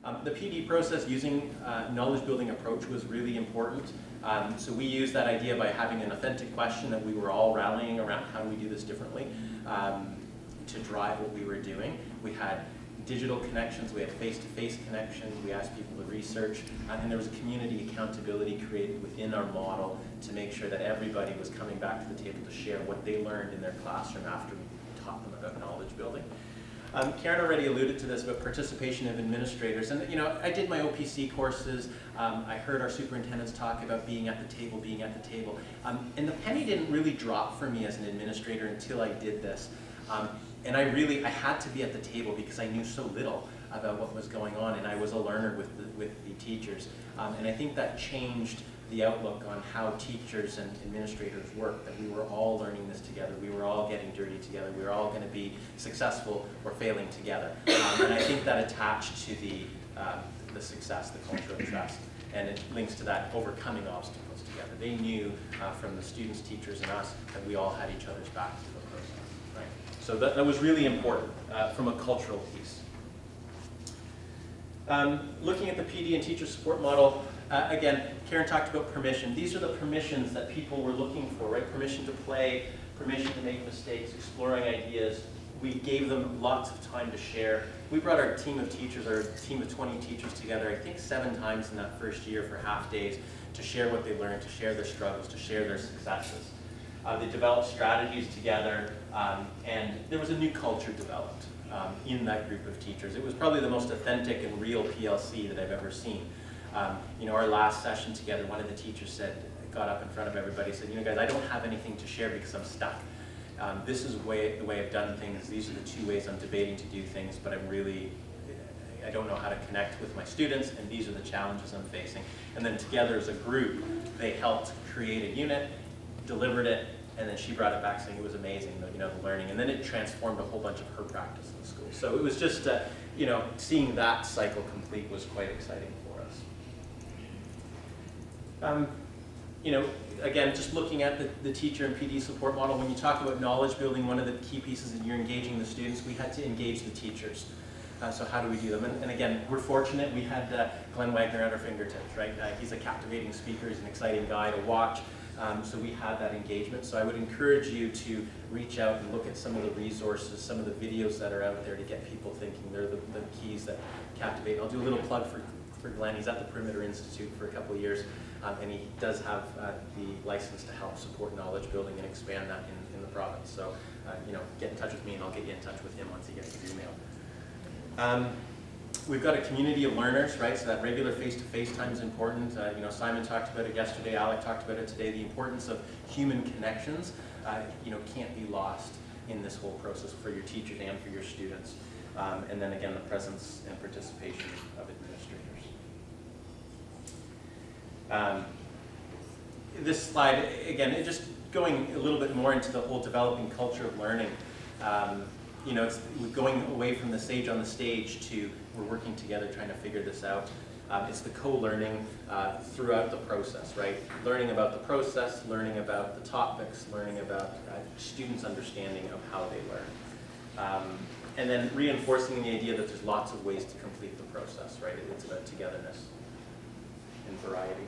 The PD process using knowledge building approach was really important. So we used that idea by having an authentic question that we were all rallying around, how do we do this differently, to drive what we were doing. We had digital connections, we had face-to-face connections, we asked people to research, and there was community accountability created within our model to make sure that everybody was coming back to the table to share what they learned in their classroom after we taught them about knowledge building. Karen already alluded to this about participation of administrators, and I did my OPC courses. I heard our superintendents talk about being at the table, and the penny didn't really drop for me as an administrator until I did this. And I had to be at the table because I knew so little about what was going on, and I was a learner with the teachers. And I think that changed the outlook on how teachers and administrators work, that we were all learning this together, we were all getting dirty together, we were all going to be successful or failing together. And I think that attached to the success, the culture of trust, and it links to that overcoming obstacles together. They knew from the students, teachers, and us that we all had each other's backs through the process. Right? So that was really important from a cultural piece. Looking at the PD and teacher support model, again, Karen talked about permission. These are the permissions that people were looking for, right? Permission to play, permission to make mistakes, exploring ideas. We gave them lots of time to share. We brought our team of teachers, our team of 20 teachers together, I think 7 times in that first year for half days to share what they learned, to share their struggles, to share their successes. They developed strategies together, and there was a new culture developed in that group of teachers. It was probably the most authentic and real PLC that I've ever seen. Our last session together, one of the teachers got up in front of everybody and said, guys, I don't have anything to share because I'm stuck. This is the way I've done things. These are the 2 ways I'm debating to do things, but I don't know how to connect with my students, and these are the challenges I'm facing. And then together as a group, they helped create a unit, delivered it, and then she brought it back saying it was amazing, the learning. And then it transformed a whole bunch of her practice in the school. So it was just, seeing that cycle complete was quite exciting for us. Again, just looking at the teacher and PD support model, when you talk about knowledge building, one of the key pieces is you're engaging the students. We had to engage the teachers. So how do we do them? And again, we're fortunate. We had Glenn Wagner at our fingertips, right? He's a captivating speaker. He's an exciting guy to watch. So we had that engagement. So I would encourage you to reach out and look at some of the resources, some of the videos that are out there to get people thinking. They're the keys that captivate. I'll do a little plug for Glenn. He's at the Perimeter Institute for a couple of years, and he does have the license to help support knowledge building and expand that in the province. So, get in touch with me and I'll get you in touch with him once he gets his email. We've got a community of learners, right? So that regular face-to-face time is important. Simon talked about it yesterday, Alec talked about it today. The importance of human connections, can't be lost in this whole process for your teachers and for your students. And then again, the presence and participation of administrators. This slide, again, just going a little bit more into the whole developing culture of learning. It's going away from the sage on the stage to we're working together trying to figure this out. It's the co-learning throughout the process, right? Learning about the process, learning about the topics, learning about students' understanding of how they learn. And then reinforcing the idea that there's lots of ways to complete the process, right? It's about togetherness and variety.